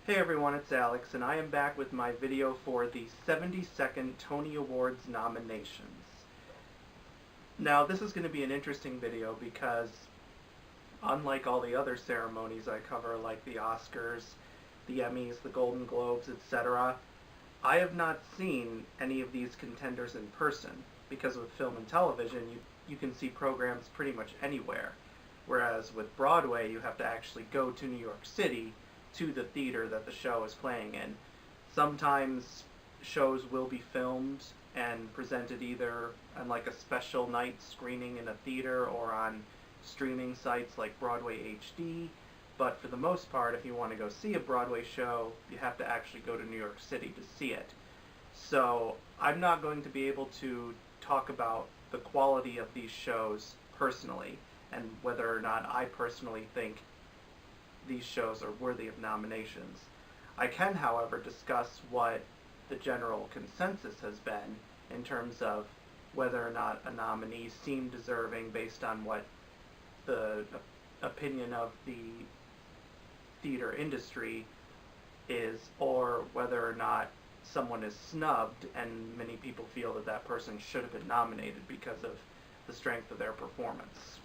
Hey everyone, it's Alex, and I am back with my video for the 72nd Tony Awards nominations. Now, this is going to be an interesting video because, unlike all the other ceremonies I cover, like the Oscars, the Emmys, the Golden Globes, etc., I have not seen any of these contenders in person, because with film and television, you can see programs pretty much anywhere, whereas with Broadway, you have to actually go to New York City to the theater that the show is playing in. Sometimes shows will be filmed and presented either on like a special night screening in a theater or on streaming sites like Broadway HD, but for the most part, if you want to go see a Broadway show, you have to actually go to New York City to see it. So I'm not going to be able to talk about the quality of these shows personally and whether or not I personally think these shows are worthy of nominations. I can, however, discuss what the general consensus has been in terms of whether or not a nominee seemed deserving based on what the opinion of the theater industry is, or whether or not someone is snubbed and many people feel that that person should have been nominated because of the strength of their performance.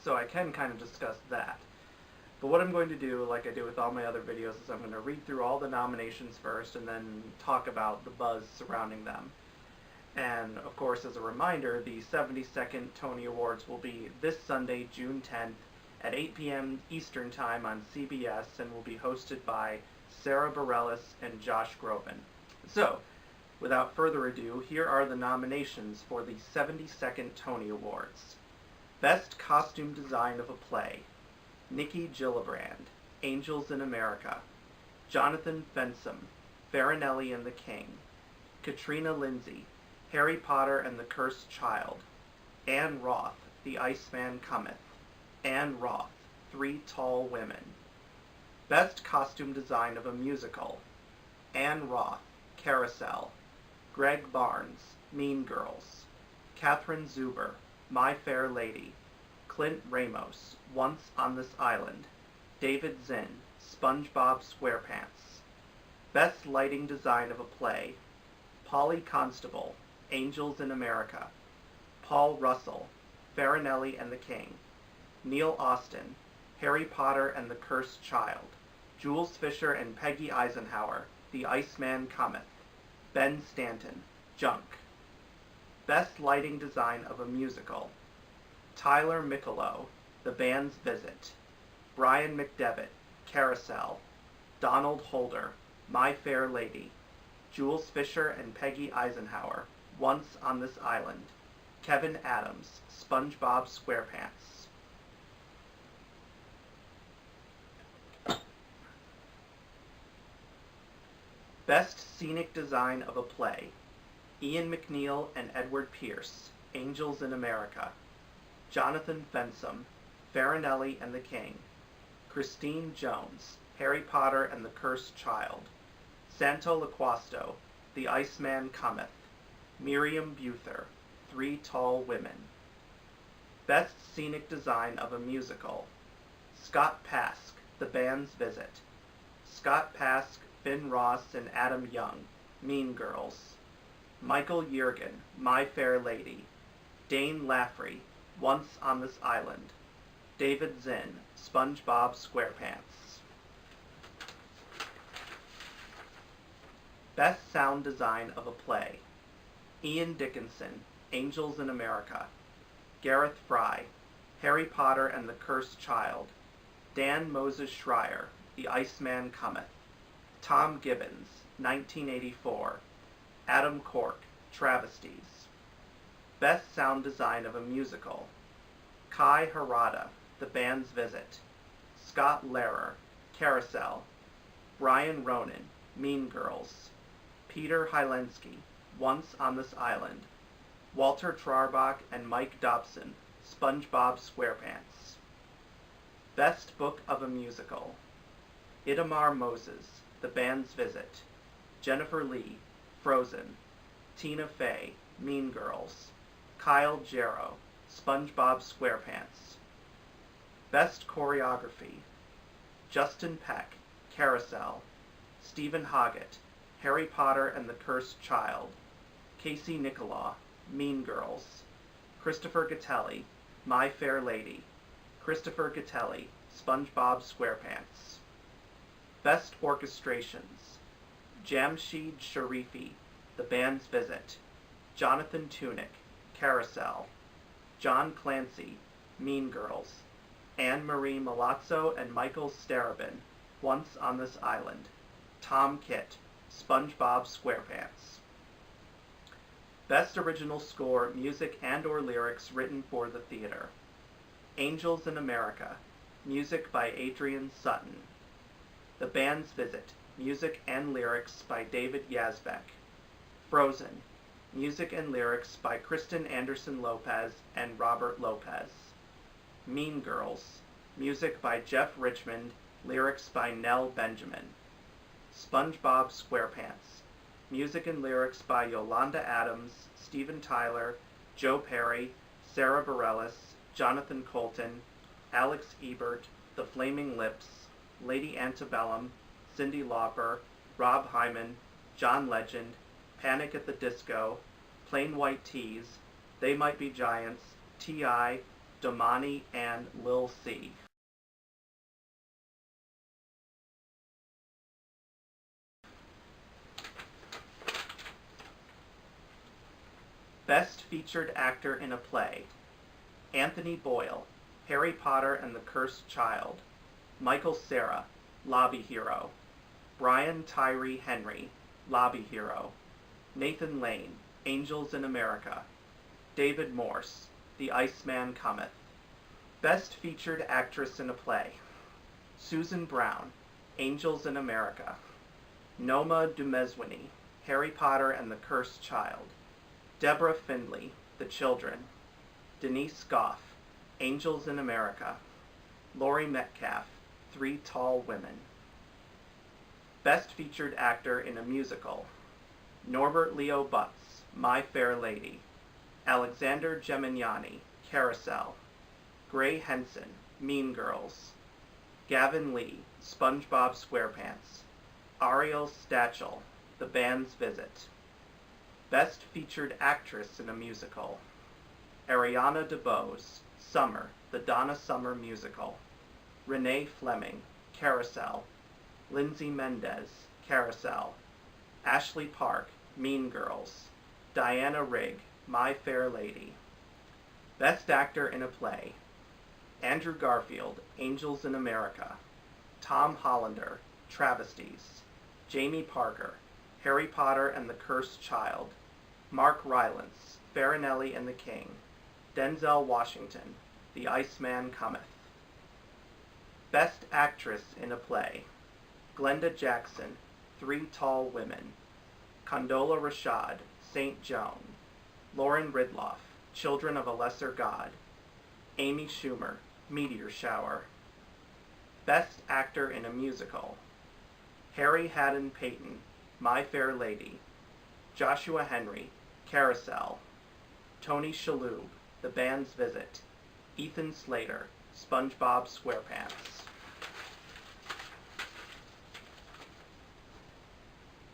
So I can kind of discuss that. But what I'm going to do, like I do with all my other videos, is I'm going to read through all the nominations first and then talk about the buzz surrounding them. And, of course, as a reminder, the 72nd Tony Awards will be this Sunday, June 10th, at 8 p.m. Eastern Time on CBS, and will be hosted by Sarah Bareilles and Josh Groban. So, without further ado, here are the nominations for the 72nd Tony Awards. Best Costume Design of a Play: Nikki Gillibrand, Angels in America; Jonathan Fensom, Farinelli and the King; Katrina Lindsay, Harry Potter and the Cursed Child; Anne Roth, The Iceman Cometh; Anne Roth, Three Tall Women. Best Costume Design of a Musical: Anne Roth, Carousel; Greg Barnes, Mean Girls; Catherine Zuber, My Fair Lady; Clint Ramos, Once on This Island; David Zinn, SpongeBob SquarePants. Best Lighting Design of a Play: Polly Constable, Angels in America; Paul Russell, Farinelli and the King; Neil Austin, Harry Potter and the Cursed Child; Jules Fisher and Peggy Eisenhower, The Iceman Cometh; Ben Stanton, Junk. Best Lighting Design of a Musical: Tyler Michelot, The Band's Visit; Brian McDevitt, Carousel; Donald Holder, My Fair Lady; Jules Fisher and Peggy Eisenhower, Once on This Island; Kevin Adams, SpongeBob SquarePants. Best Scenic Design of a Play: Ian McNeill and Edward Pierce, Angels in America; Jonathan Fensom, Farinelli and the King; Christine Jones, Harry Potter and the Cursed Child; Santo Loquasto, The Iceman Cometh; Miriam Buther, Three Tall Women. Best Scenic Design of a Musical: Scott Pask, The Band's Visit; Scott Pask, Finn Ross and Adam Young, Mean Girls; Michael Yergin, My Fair Lady; Dane Laffrey, Once on This Island; David Zinn, SpongeBob SquarePants. Best Sound Design of a Play: Ian Dickinson, Angels in America; Gareth Fry, Harry Potter and the Cursed Child; Dan Moses Schreier, The Iceman Cometh; Tom Gibbons, 1984; Adam Cork, Travesties. Best Sound Design of a Musical: Kai Harada, The Band's Visit; Scott Lehrer, Carousel; Brian Ronan, Mean Girls; Peter Hylenski, Once on This Island; Walter Trarbach and Mike Dobson, SpongeBob SquarePants. Best Book of a Musical: Itamar Moses, The Band's Visit; Jennifer Lee, Frozen; Tina Fey, Mean Girls; Kyle Jarrow, SpongeBob SquarePants. Best Choreography: Justin Peck, Carousel, Stephen Hoggett, Harry Potter and the Cursed Child, Casey Nicholaw, Mean Girls, Christopher Gattelli, My Fair Lady, Christopher Gattelli, SpongeBob SquarePants. Best Orchestrations: Jamshid Sharifi, The Band's Visit, Jonathan Tunick, Carousel, John Clancy, Mean Girls, Anne-Marie Milazzo and Michael Starobin, Once on This Island, Tom Kitt, SpongeBob SquarePants. Best Original Score, Music and/or Lyrics written for the theater: Angels in America, music by Adrian Sutton. The Band's Visit, music and lyrics by David Yazbek. Frozen, music and lyrics by Kristen Anderson Lopez and Robert Lopez. Mean Girls, music by Jeff Richmond, lyrics by Nell Benjamin. SpongeBob SquarePants, music and lyrics by Yolanda Adams, Steven Tyler, Joe Perry, Sarah Bareilles, Jonathan Colton, Alex Ebert, The Flaming Lips, Lady Antebellum, Cyndi Lauper, Rob Hyman, John Legend, Panic at the Disco, Plain White T's, They Might Be Giants, T.I., Domani, and Lil C. Best Featured Actor in a Play: Anthony Boyle, Harry Potter and the Cursed Child, Michael Cera, Lobby Hero, Brian Tyree Henry, Lobby Hero, Nathan Lane, Angels in America, David Morse, The Iceman Cometh. Best Featured Actress in a Play: Susan Brown, Angels in America, Noma Dumezwini, Harry Potter and the Cursed Child, Deborah Findlay, The Children, Denise Goff, Angels in America, Laurie Metcalf, Three Tall Women. Best Featured Actor in a Musical: Norbert Leo Butz, My Fair Lady, Alexander Gemignani, Carousel, Gray Henson, Mean Girls, Gavin Lee, SpongeBob SquarePants, Ariel Stachel, The Band's Visit. Best Featured Actress in a Musical: Ariana DeBose, Summer, The Donna Summer Musical, Renee Fleming, Carousel, Lindsay Mendez, Carousel, Ashley Park, Mean Girls, Diana Rigg, My Fair Lady. Best Actor in a Play: Andrew Garfield, Angels in America, Tom Hollander, Travesties, Jamie Parker, Harry Potter and the Cursed Child, Mark Rylance, Farinelli and the King, Denzel Washington, The Iceman Cometh. Best Actress in a Play: Glenda Jackson, Three Tall Women, Condola Rashad, Saint Joan, Lauren Ridloff, Children of a Lesser God, Amy Schumer, Meteor Shower. Best Actor in a Musical: Harry Haddon Payton, My Fair Lady, Joshua Henry, Carousel, Tony Shalhoub, The Band's Visit, Ethan Slater, SpongeBob SquarePants.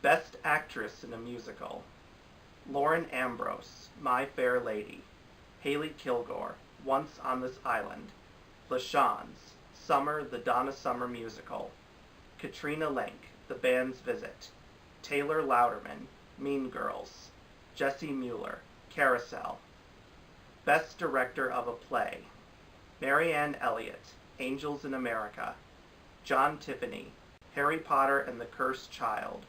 Best Actress in a Musical: Lauren Ambrose, My Fair Lady, Haley Kilgore, Once on This Island, LaShawns, Summer, The Donna Summer Musical, Katrina Lenk, The Band's Visit, Taylor Louderman, Mean Girls, Jesse Mueller, Carousel. Best Director of a Play: Marianne Elliott, Angels in America, John Tiffany, Harry Potter and the Cursed Child,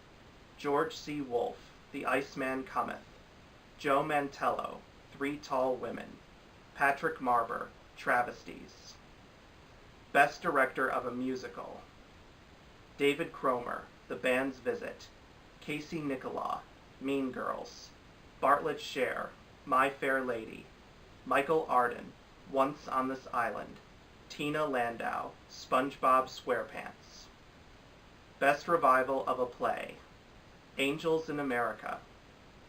George C. Wolfe, The Iceman Cometh, Joe Mantello, Three Tall Women, Patrick Marber, Travesties. Best Director of a Musical: David Cromer, The Band's Visit, Casey Nicholaw, Mean Girls, Bartlett Sher, My Fair Lady, Michael Arden, Once on This Island, Tina Landau, SpongeBob SquarePants. Best Revival of a Play: Angels in America,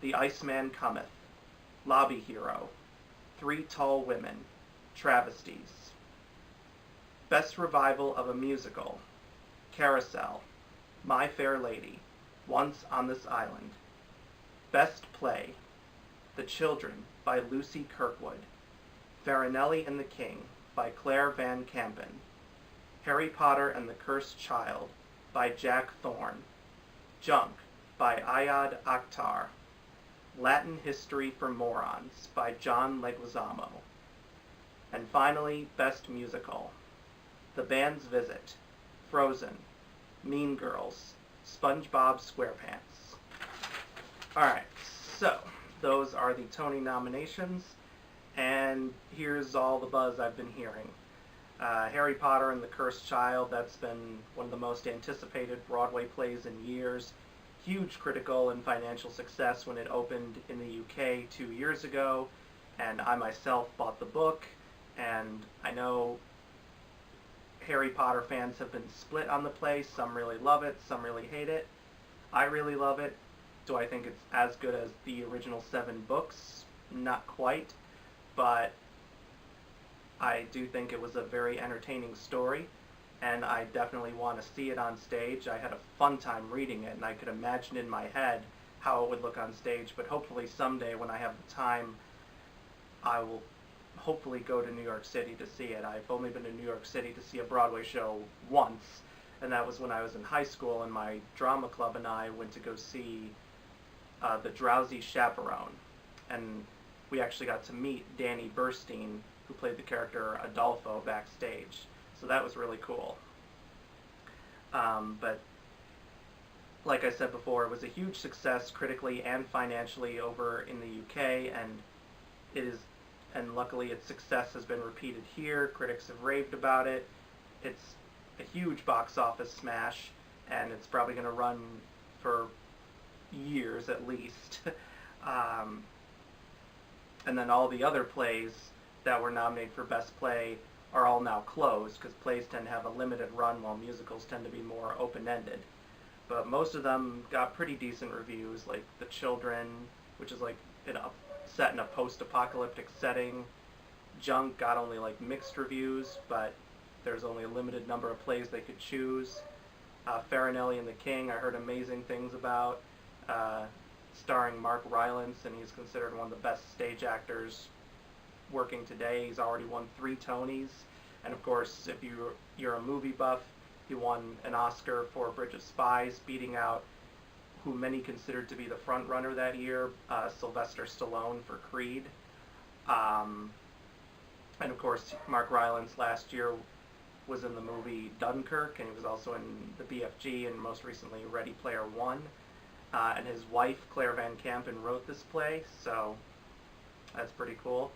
The Iceman Cometh, Lobby Hero, Three Tall Women, Travesties. Best Revival of a Musical: Carousel, My Fair Lady, Once on This Island. Best Play, The Children by Lucy Kirkwood. Farinelli and the King by Claire Van Kampen. Harry Potter and the Cursed Child by Jack Thorne. Junk by Ayad Akhtar. Latin History for Morons by John Leguizamo. And finally, Best Musical, The Band's Visit, Frozen, Mean Girls, SpongeBob SquarePants. Alright, so those are the Tony nominations, and here's all the buzz I've been hearing. Harry Potter and the Cursed Child, that's been one of the most anticipated Broadway plays in years. Huge critical and financial success when it opened in the UK 2 years ago, and I myself bought the book, and I know Harry Potter fans have been split on the play. Some really love it, some really hate it. I really love it. Do I think it's as good as the original 7 books? Not quite, but I do think it was a very entertaining story, and I definitely want to see it on stage. I had a fun time reading it, and I could imagine in my head how it would look on stage, but hopefully someday when I have the time, I will hopefully go to New York City to see it. I've only been to New York City to see a Broadway show once, and that was when I was in high school, and my drama club and I went to go see The Drowsy Chaperone, and we actually got to meet Danny Burstein, who played the character Adolfo, backstage. So that was really cool. But like I said before, it was a huge success critically and financially over in the UK, and luckily its success has been repeated here. Critics have raved about it. It's a huge box office smash, and it's probably going to run for years at least. And then all the other plays that were nominated for Best Play are all now closed, because plays tend to have a limited run while musicals tend to be more open-ended. But most of them got pretty decent reviews, like The Children, which is like set in a post-apocalyptic setting. Junk got only like mixed reviews, but there's only a limited number of plays they could choose. Farinelli and the King I heard amazing things about, starring Mark Rylance, and he's considered one of the best stage actors working today. He's already won 3 Tonys, and of course, if you're a movie buff, he won an Oscar for Bridge of Spies, beating out who many considered to be the front runner that year, Sylvester Stallone for Creed. And of course, Mark Rylance last year was in the movie Dunkirk, and he was also in the BFG, and most recently Ready Player One. And his wife, Claire Van Kampen, wrote this play, so that's pretty cool.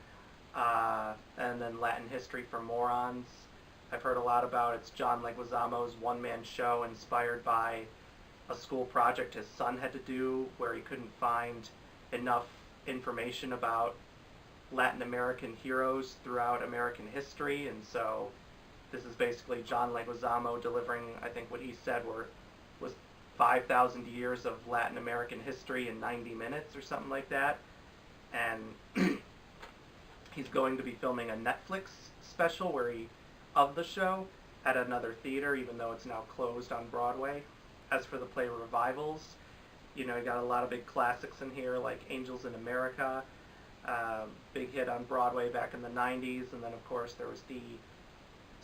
And then Latin History for Morons, I've heard a lot about. It's John Leguizamo's one-man show inspired by a school project his son had to do, where he couldn't find enough information about Latin American heroes throughout American history, and so this is basically John Leguizamo delivering, I think what he said was 5,000 years of Latin American history in 90 minutes or something like that. And he's going to be filming a Netflix special of the show at another theater, even though it's now closed on Broadway. As for the play revivals, you got a lot of big classics in here, like Angels in America, big hit on Broadway back in the 90s, and then of course there was the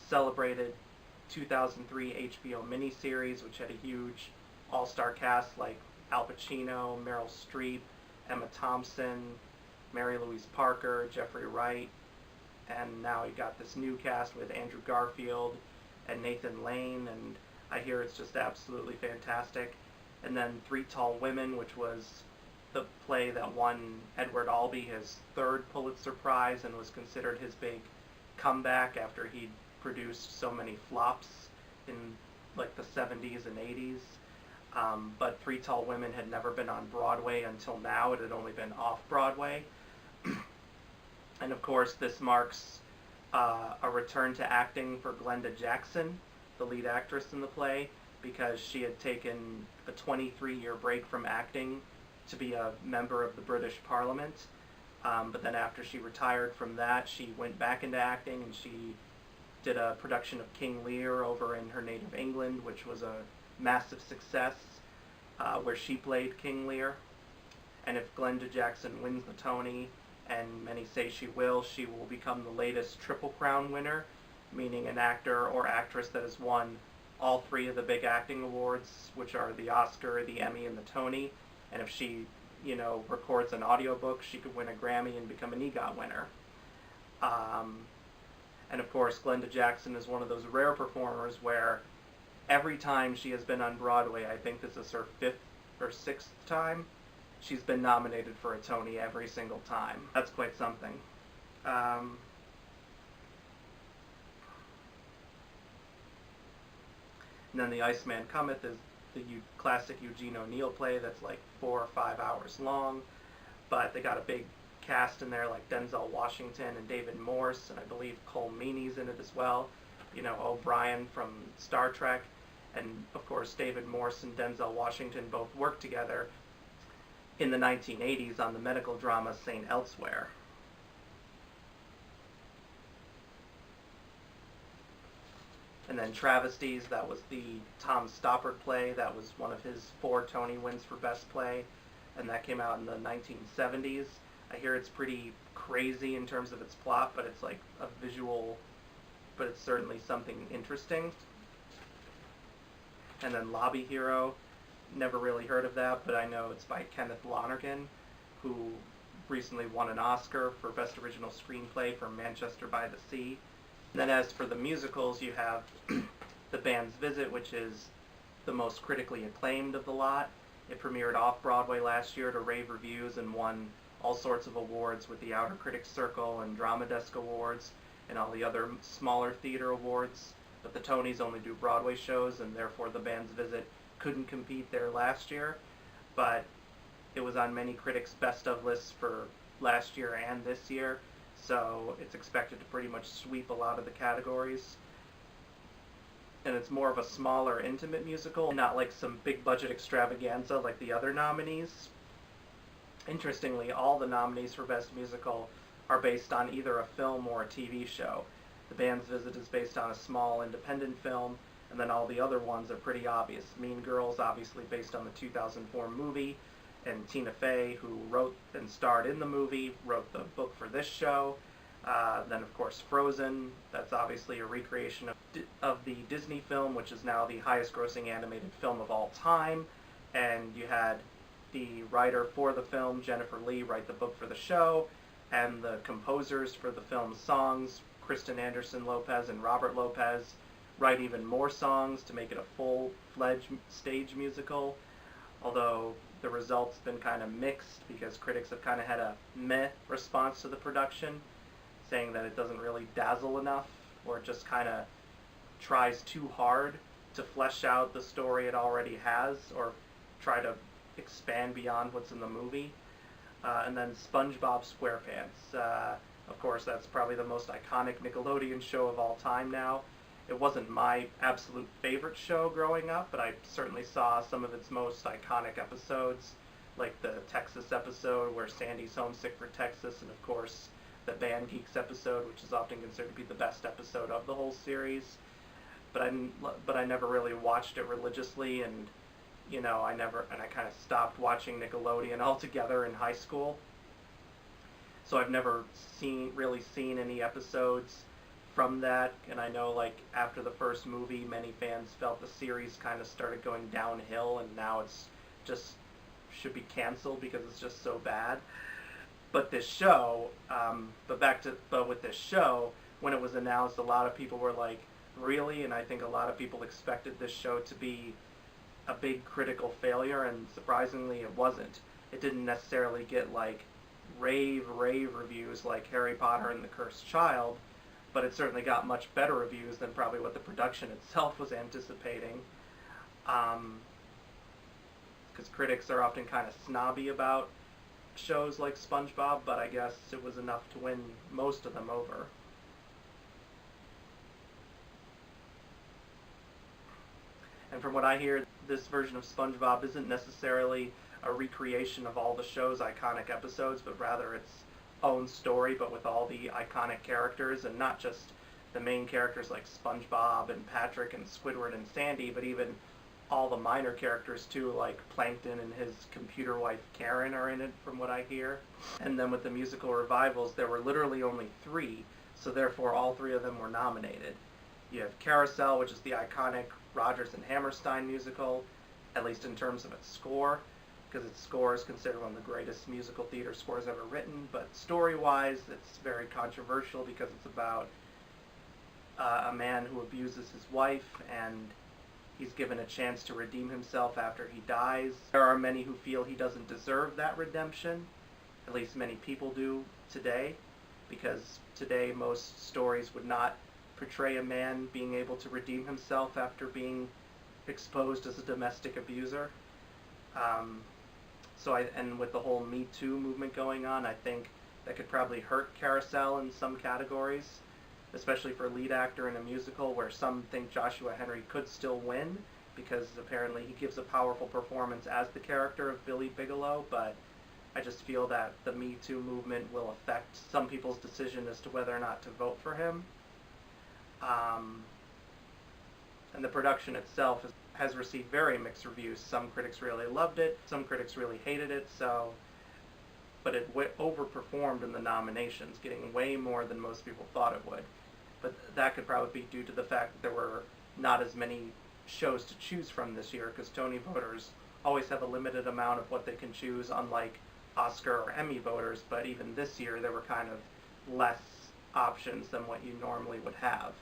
celebrated 2003 HBO miniseries, which had a huge all-star cast like Al Pacino, Meryl Streep, Emma Thompson, Mary Louise Parker, Jeffrey Wright, and now you got this new cast with Andrew Garfield and Nathan Lane, and I hear it's just absolutely fantastic. And then Three Tall Women, which was the play that won Edward Albee his 3rd Pulitzer Prize and was considered his big comeback after he'd produced so many flops in like the 70s and 80s. But Three Tall Women had never been on Broadway until now. It had only been off-Broadway. And of course, this marks a return to acting for Glenda Jackson, the lead actress in the play, because she had taken a 23-year break from acting to be a member of the British Parliament. But then after she retired from that, she went back into acting, and she did a production of King Lear over in her native England, which was a massive success, where she played King Lear. And if Glenda Jackson wins the Tony, and many say she will become the latest Triple Crown winner, meaning an actor or actress that has won all three of the big acting awards, which are the Oscar, the Emmy, and the Tony. And if she, records an audiobook, she could win a Grammy and become an EGOT winner. And of course, Glenda Jackson is one of those rare performers where every time she has been on Broadway, I think this is her 5th or 6th time, she's been nominated for a Tony every single time. That's quite something. And then The Iceman Cometh is the classic Eugene O'Neill play that's like 4 or 5 hours long, but they got a big cast in there like Denzel Washington and David Morse, and I believe Cole Meany's in it as well. O'Brien from Star Trek, and of course David Morse and Denzel Washington both worked together in the 1980s on the medical drama St. Elsewhere. And then Travesties, that was the Tom Stoppard play. That was one of his 4 Tony wins for Best Play, and that came out in the 1970s. I hear it's pretty crazy in terms of its plot, but it's like a visual, but it's certainly something interesting. And then Lobby Hero, never really heard of that, but I know it's by Kenneth Lonergan, who recently won an Oscar for Best Original Screenplay for Manchester by the Sea. And then as for the musicals, you have The Band's Visit, which is the most critically acclaimed of the lot. It premiered off-Broadway last year to rave reviews and won all sorts of awards with the Outer Critics Circle and Drama Desk Awards and all the other smaller theater awards. But the Tonys only do Broadway shows, and therefore The Band's Visit couldn't compete there last year. But it was on many critics' best of lists for last year and this year, so it's expected to pretty much sweep a lot of the categories. And it's more of a smaller, intimate musical, not like some big budget extravaganza like the other nominees. Interestingly, all the nominees for Best Musical are based on either a film or a TV show. The Band's Visit is based on a small independent film, and then all the other ones are pretty obvious. Mean Girls, obviously based on the 2004 movie, and Tina Fey, who wrote and starred in the movie, wrote the book for this show. Then, of course, Frozen. That's obviously a recreation of the Disney film, which is now the highest-grossing animated film of all time. And you had the writer for the film, Jennifer Lee, write the book for the show, and the composers for the film's songs, Kristen Anderson Lopez and Robert Lopez, write even more songs to make it a full-fledged stage musical, although the result's been kind of mixed because critics have kind of had a meh response to the production, saying that it doesn't really dazzle enough, or it just kind of tries too hard to flesh out the story it already has, or try to expand beyond what's in the movie. And then SpongeBob SquarePants. Of course, that's probably the most iconic Nickelodeon show of all time now. It wasn't my absolute favorite show growing up, but I certainly saw some of its most iconic episodes, like the Texas episode where Sandy's homesick for Texas, and of course the Band Geeks episode, which is often considered to be the best episode of the whole series. But I never really watched it religiously, and I kind of stopped watching Nickelodeon altogether in high school. So I've never really seen any episodes from that, and I know like after the first movie, many fans felt the series kind of started going downhill, and now it's just should be canceled because it's just so bad. But this show, with this show, when it was announced, a lot of people were like, really? And I think a lot of people expected this show to be a big critical failure, and surprisingly it wasn't. It didn't necessarily get like rave reviews like Harry Potter and the Cursed Child, but it certainly got much better reviews than probably what the production itself was anticipating. Because critics are often kind of snobby about shows like SpongeBob, but I guess it was enough to win most of them over. And from what I hear, this version of SpongeBob isn't necessarily a recreation of all the show's iconic episodes, but rather its own story, but with all the iconic characters, and not just the main characters like SpongeBob and Patrick and Squidward and Sandy, but even all the minor characters too, like Plankton and his computer wife Karen are in it, from what I hear. And then with the musical revivals, there were literally only 3, so therefore all 3 of them were nominated. You have Carousel, which is the iconic Rodgers and Hammerstein musical, at least in terms of its score, because its score is considered one of the greatest musical theater scores ever written, but story-wise, it's very controversial because it's about a man who abuses his wife, and he's given a chance to redeem himself after he dies. There are many who feel he doesn't deserve that redemption, at least many people do today, because today most stories would not portray a man being able to redeem himself after being exposed as a domestic abuser. And with the whole Me Too movement going on, I think that could probably hurt Carousel in some categories, especially for lead actor in a musical, where some think Joshua Henry could still win, because apparently he gives a powerful performance as the character of Billy Bigelow, but I just feel that the Me Too movement will affect some people's decision as to whether or not to vote for him. And the production itself has received very mixed reviews. Some critics really loved it, some critics really hated it, but it overperformed in the nominations, getting way more than most people thought it would. But that could probably be due to the fact that there were not as many shows to choose from this year, because Tony voters always have a limited amount of what they can choose, unlike Oscar or Emmy voters, but even this year there were kind of less options than what you normally would have.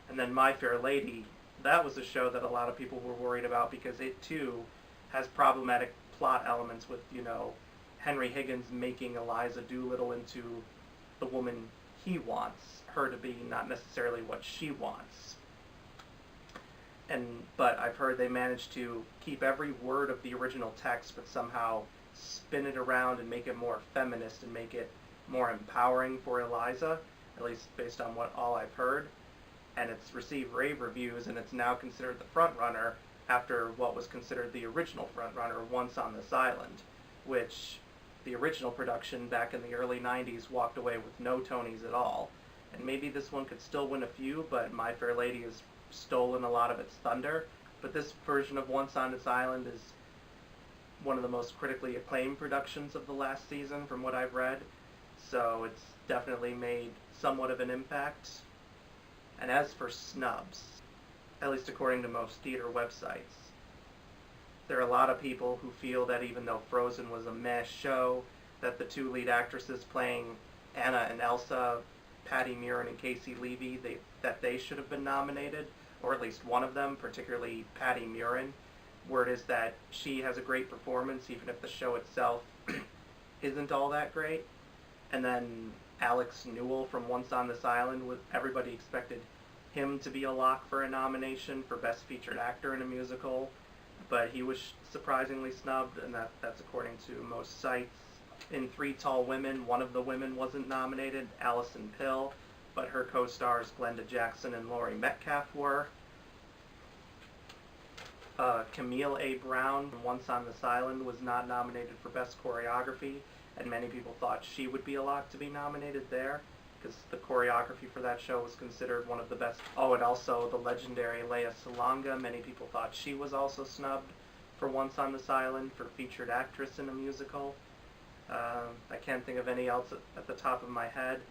And then My Fair Lady, that was a show that a lot of people were worried about, because it too has problematic plot elements with, Henry Higgins making Eliza Doolittle into the woman he wants her to be, not necessarily what she wants. But I've heard they managed to keep every word of the original text, but somehow spin it around and make it more feminist and make it more empowering for Eliza, at least based on all I've heard. And it's received rave reviews, and it's now considered the frontrunner after what was considered the original frontrunner, Once on This Island, which the original production back in the early 90s walked away with no Tonys at all. And maybe this one could still win a few, but My Fair Lady has stolen a lot of its thunder. But this version of Once on This Island is one of the most critically acclaimed productions of the last season, from what I've read. So it's definitely made somewhat of an impact. And as for snubs, at least according to most theater websites, there are a lot of people who feel that even though Frozen was a meh show, that the 2 lead actresses playing Anna and Elsa, Patty Murin and Casey Levy, that they should have been nominated, or at least one of them, particularly Patty Murin. Word is that she has a great performance, even if the show itself isn't all that great. And then Alex Newell from Once on This Island, everybody expected him to be a lock for a nomination for Best Featured Actor in a Musical, but he was surprisingly snubbed, and that's according to most sites. In Three Tall Women, one of the women wasn't nominated, Allison Pill, but her co-stars Glenda Jackson and Laurie Metcalf were. Camille A. Brown from Once on This Island was not nominated for Best Choreography, and many people thought she would be a lock to be nominated there, because the choreography for that show was considered one of the best. Oh, and also the legendary Lea Salonga, many people thought she was also snubbed for Once on This Island for Featured Actress in a Musical. I can't think of any else at the top of my head,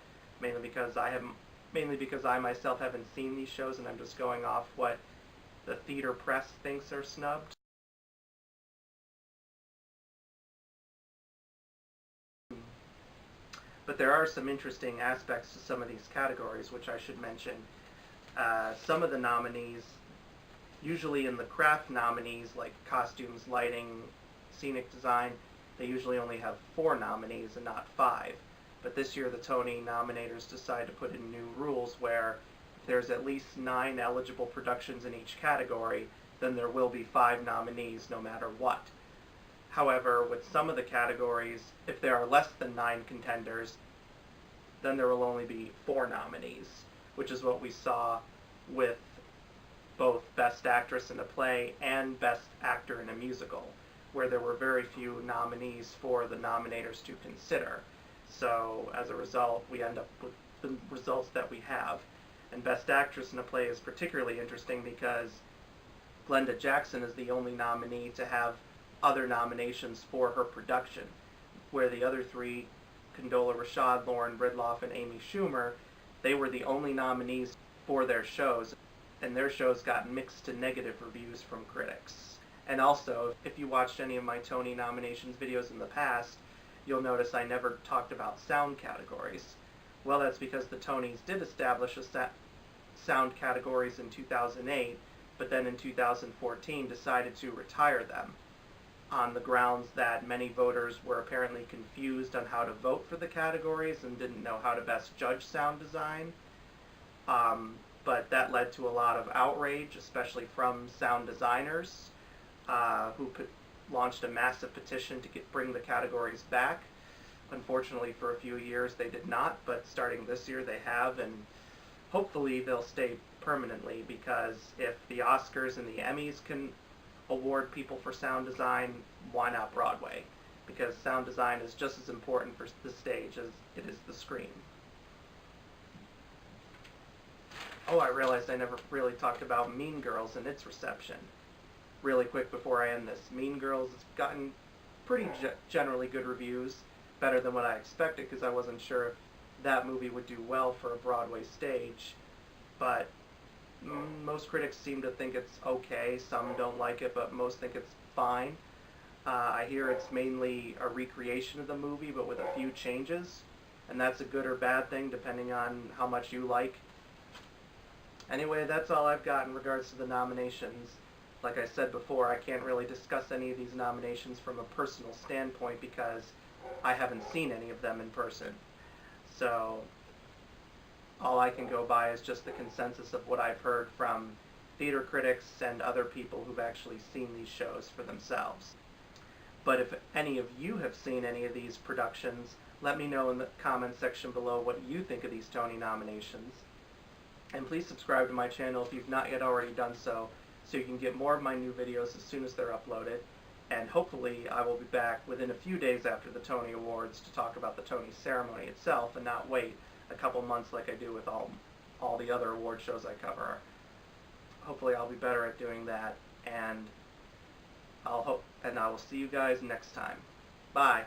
mainly because I myself haven't seen these shows, and I'm just going off what the theater press thinks are snubbed. But there are some interesting aspects to some of these categories, which I should mention. Some of the nominees, usually in the craft nominees, like costumes, lighting, scenic design, they usually only have 4 nominees and not 5. But this year the Tony nominators decided to put in new rules where if there's at least 9 eligible productions in each category, then there will be 5 nominees no matter what. However, with some of the categories, if there are less than 9 contenders, then there will only be 4 nominees, which is what we saw with both Best Actress in a Play and Best Actor in a Musical, where there were very few nominees for the nominators to consider. So as a result, we end up with the results that we have. And Best Actress in a Play is particularly interesting because Glenda Jackson is the only nominee to have other nominations for her production, where the other three, Condola Rashad, Lauren Ridloff, and Amy Schumer, they were the only nominees for their shows, and their shows got mixed to negative reviews from critics. And also, if you watched any of my Tony nominations videos in the past, you'll notice I never talked about sound categories. Well, that's because the Tonys did establish sound categories in 2008, but then in 2014 decided to retire them on the grounds that many voters were apparently confused on how to vote for the categories and didn't know how to best judge sound design. But that led to a lot of outrage, especially from sound designers, who launched a massive petition to bring the categories back. Unfortunately, for a few years they did not, but starting this year they have, and hopefully they'll stay permanently, because if the Oscars and the Emmys can award people for sound design, why not Broadway? Because sound design is just as important for the stage as it is the screen. Oh, I realized I never really talked about Mean Girls and its reception. Really quick before I end this, Mean Girls has gotten pretty generally good reviews, better than what I expected, because I wasn't sure if that movie would do well for a Broadway stage, but most critics seem to think it's okay. Some don't like it, but most think it's fine. I hear it's mainly a recreation of the movie, but with a few changes, and that's a good or bad thing depending on how much you like. Anyway, that's all I've got in regards to the nominations. Like I said before, I can't really discuss any of these nominations from a personal standpoint because I haven't seen any of them in person. So all I can go by is just the consensus of what I've heard from theater critics and other people who've actually seen these shows for themselves. But if any of you have seen any of these productions, let me know in the comment section below what you think of these Tony nominations. And please subscribe to my channel if you've not yet already done so you can get more of my new videos as soon as they're uploaded. And hopefully I will be back within a few days after the Tony Awards to talk about the Tony ceremony itself and not wait a couple months like I do with all the other award shows I cover. Hopefully I'll be better at doing that, and I will see you guys next time. Bye.